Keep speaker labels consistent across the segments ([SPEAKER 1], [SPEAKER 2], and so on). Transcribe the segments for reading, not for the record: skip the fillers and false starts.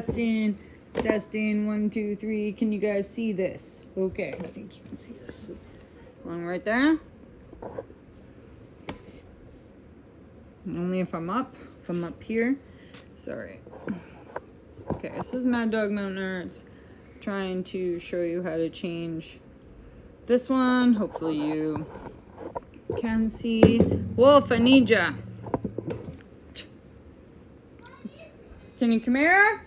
[SPEAKER 1] Testing, testing, 1, 2, 3. Can you guys see this? Okay, I think you can see this. One right there. Only if I'm up here. Sorry. Okay, this is Mad Dog Mountain Arts. Trying to show you how to change this one. Hopefully you can see. Wolf, I need ya. Can you come here?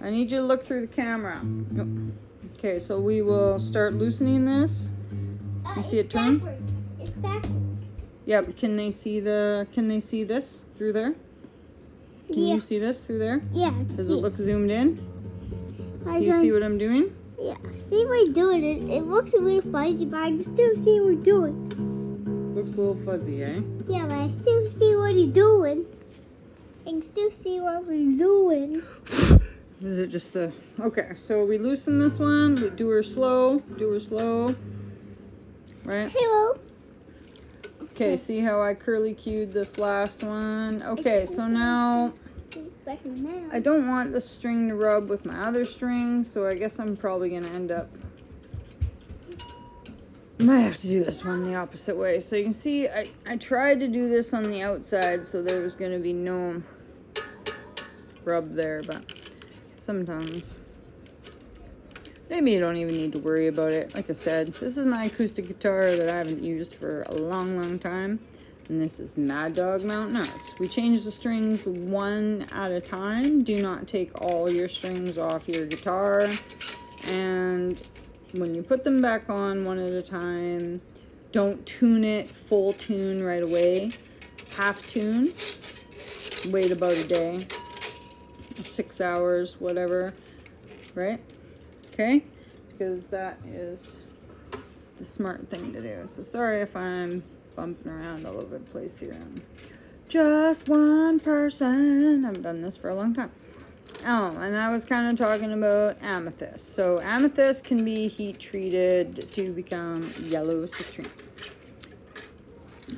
[SPEAKER 1] I need you to look through the camera. Nope. Okay, so we will start loosening this. You see it turn?
[SPEAKER 2] Backwards. It's backwards.
[SPEAKER 1] Yeah, but can they see this through there? Can you see this through there?
[SPEAKER 2] Yeah.
[SPEAKER 1] Does it look zoomed in? Can you see what I'm doing?
[SPEAKER 2] Yeah. See what you're doing. It looks a little fuzzy, but I can still see what you're doing.
[SPEAKER 1] Looks a little fuzzy, eh?
[SPEAKER 2] Yeah, but I still see what he's doing. I can still see what we're doing.
[SPEAKER 1] Is it just the... Okay, so we loosen this one. We do her slow. Right?
[SPEAKER 2] Hello.
[SPEAKER 1] Okay, see how I curly cued this last one? Okay, so now...
[SPEAKER 2] It's better now.
[SPEAKER 1] I don't want the string to rub with my other string, so I guess I'm probably going to end up... I might have to do this one the opposite way. So you can see I tried to do this on the outside so there was going to be no rub there, but sometimes maybe you don't even need to worry about it. Like I said, this is my acoustic guitar that I haven't used for a long time, and this is Mad Dog Mountain Arts. We change the strings one at a time. Do not take all your strings off your guitar, and when you put them back on one at a time, don't tune it full tune right away. Half tune. Wait about a day. 6 hours, whatever. Right? Okay? Because that is the smart thing to do. So sorry if I'm bumping around all over the place here. I'm just one person. I've done this for a long time. Oh, and I was kind of talking about amethyst. So amethyst can be heat treated to become yellow citrine.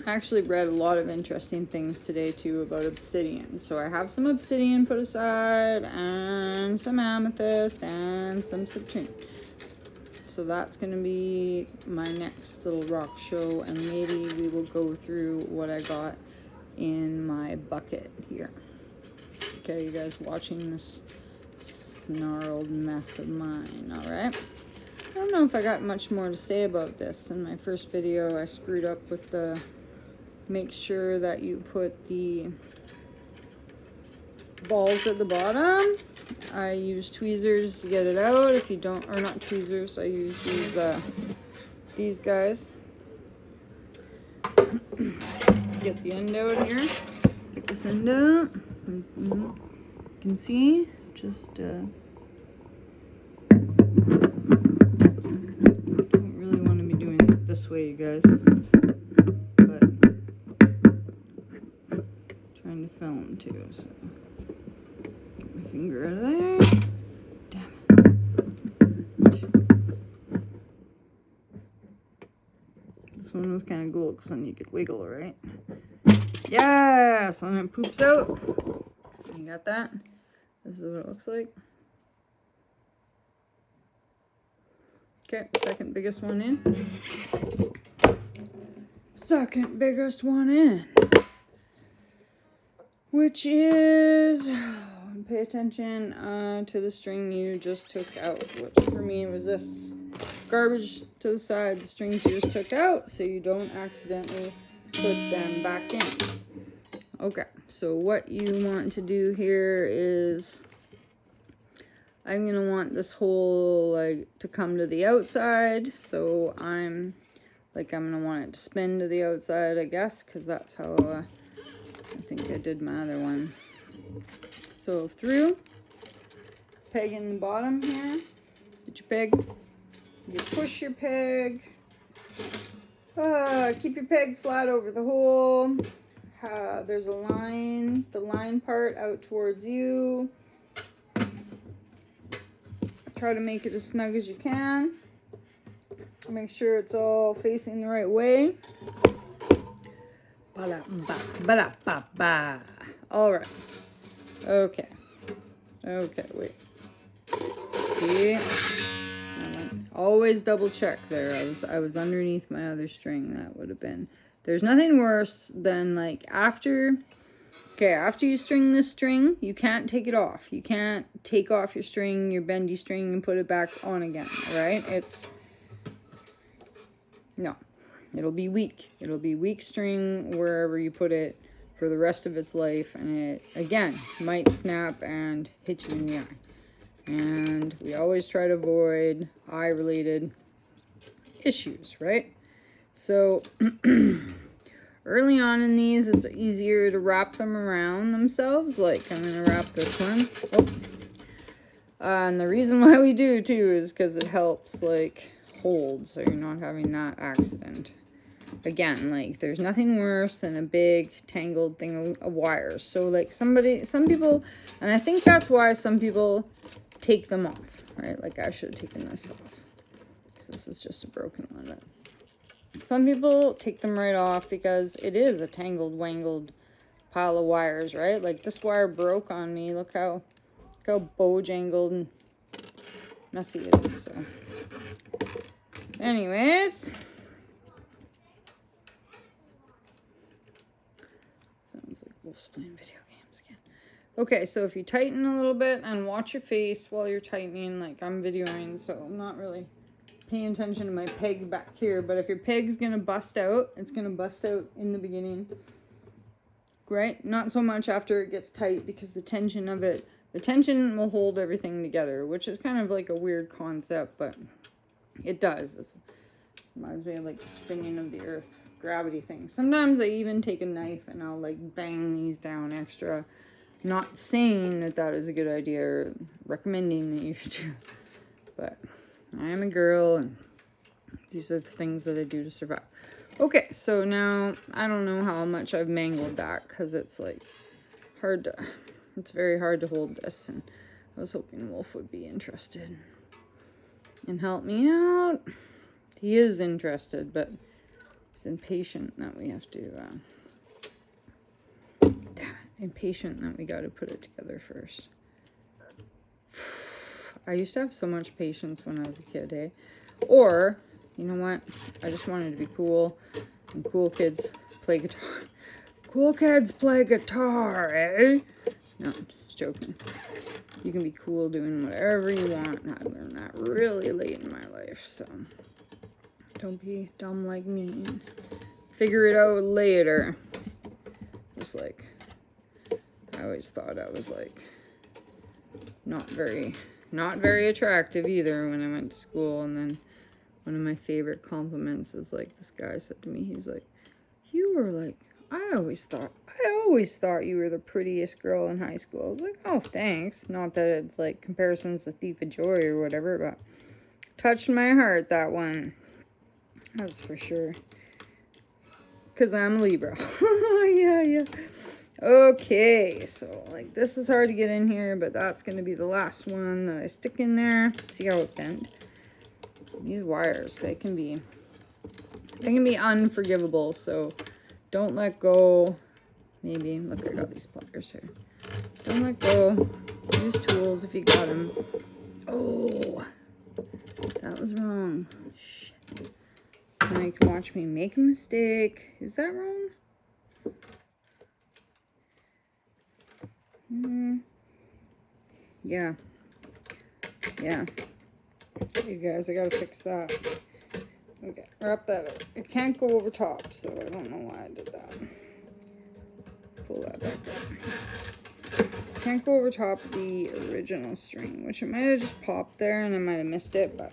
[SPEAKER 1] I actually read a lot of interesting things today too about obsidian. So I have some obsidian put aside and some amethyst and some citrine. So that's going to be my next little rock show, and maybe we will go through what I got in my bucket here. Okay, you guys watching this snarled mess of mine, alright? I don't know if I got much more to say about this. In my first video, I screwed up with the... Make sure that you put the balls at the bottom. I use tweezers to get it out. If you don't, or not tweezers, I use these guys. Get the end out here. Get this end out. You can see, just don't really want to be doing it this way, you guys, but trying to film too, so get my finger out of there. Damn it. This one was kind of cool because then you could wiggle, right? Yes, and it poops out. You got that? This is what it looks like. Okay, second biggest one in. Second biggest one in. Which is, pay attention to the string you just took out, which for me was this. Garbage to the side, the strings you just took out, so you don't accidentally put them back in. Okay, so what you want to do here is, I'm going to want this hole to come to the outside, so I'm going to want it to spin to the outside, I guess, because that's how I think I did my other one. So through, peg in the bottom here, get your peg, you push your peg, keep your peg flat over the hole. There's a line, the line part out towards you. Try to make it as snug as you can. Make sure it's all facing the right way. Ba-da-ba, ba-da-ba-ba. All right. Okay. Okay, wait. See? Always double check there. I was underneath my other string. That would have been. There's nothing worse than like after you string this string, you can't take it off. You can't take off your string, your bendy string, and put it back on again, right? No. It'll be weak. It'll be weak string wherever you put it for the rest of its life, and it, again, might snap and hit you in the eye. And we always try to avoid eye-related issues, right? So early on in these, it's easier to wrap them around themselves. Like I'm going to wrap this one. Oh. And the reason why we do too is because it helps like hold, so you're not having that accident. Again, like there's nothing worse than a big tangled thing of wires. So like some people, and I think that's why some people take them off, right? Like I should have taken this off because this is just a broken one. Some people take them right off because it is a tangled, wangled pile of wires, right? Like this wire broke on me. Look how bow-jangled and messy it is. So, anyways, sounds like Wolf's playing video games again. Okay, so if you tighten a little bit and watch your face while you're tightening, like I'm videoing, so I'm not really paying attention to my peg back here, but if your peg's gonna bust out, it's gonna bust out in the beginning, right? Not so much after it gets tight, because the tension will hold everything together, which is kind of like a weird concept, but it does. It reminds me of like the spinning of the earth, gravity thing. Sometimes I even take a knife and I'll like bang these down extra. Not saying that that is a good idea or recommending that you should do, but I am a girl and these are the things that I do to survive. Okay, so now I don't know how much I've mangled that because it's like it's very hard to hold this, and I was hoping Wolf would be interested and help me out. He is interested, but he's impatient that we have to impatient that we got to put it together first. I used to have so much patience when I was a kid, eh? Or, you know what? I just wanted to be cool, and cool kids play guitar. Cool kids play guitar, eh? No, just joking. You can be cool doing whatever you want, and I learned that really late in my life, so don't be dumb like me. Figure it out later. Just like, I always thought I was like not very attractive either when I went to school, and then one of my favorite compliments is like this guy said to me, he's like, you were like, I always thought you were the prettiest girl in high school. I was like, oh, thanks. Not that it's like comparisons to Thief of Joy or whatever, but touched my heart, that one. That's for sure. Because I'm Libra. Yeah. Okay, so like this is hard to get in here, but that's going to be the last one that I stick in there. See how it bent? These wires, they can be unforgivable, so don't let go. Maybe, look, I got these pliers here. Don't let go. Use tools if you got them. Oh, that was wrong. Shit. Now you can watch me make a mistake. Is that wrong? Yeah. Hey guys, I gotta fix that. Okay, wrap that up. It can't go over top, so I don't know why I did that. Pull that back up. Can't go over top of the original string, which it might have just popped there and I might have missed it, but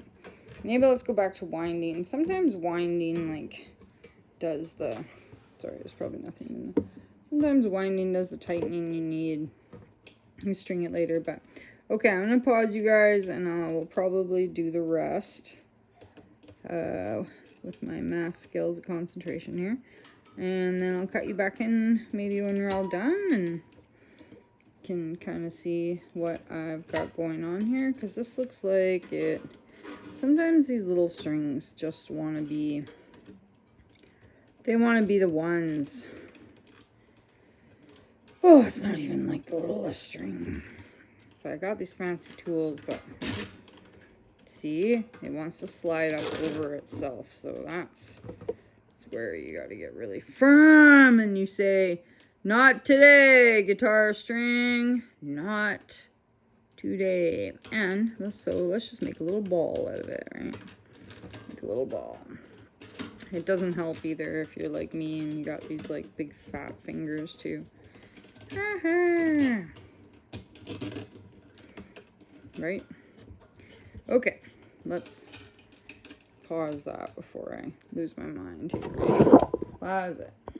[SPEAKER 1] maybe let's go back to winding. Sometimes winding like does the, sorry, there's probably nothing in there. Sometimes winding does the tightening you need. You string it later, but okay, I'm gonna pause you guys and I will probably do the rest with my math skills and concentration here, and then I'll cut you back in maybe when we're all done and can kind of see what I've got going on here, because this looks like it. Sometimes these little strings just want to be, they want to be the ones. Oh, it's not even like the littlest string. But I got these fancy tools, but see, it wants to slide up over itself. So that's where you got to get really firm and you say, not today, guitar string, not today. And let's just make a little ball out of it, right? Make a little ball. It doesn't help either if you're like me and you got these like big fat fingers too. Right? Okay, let's pause that before I lose my mind here. Right? Pause it.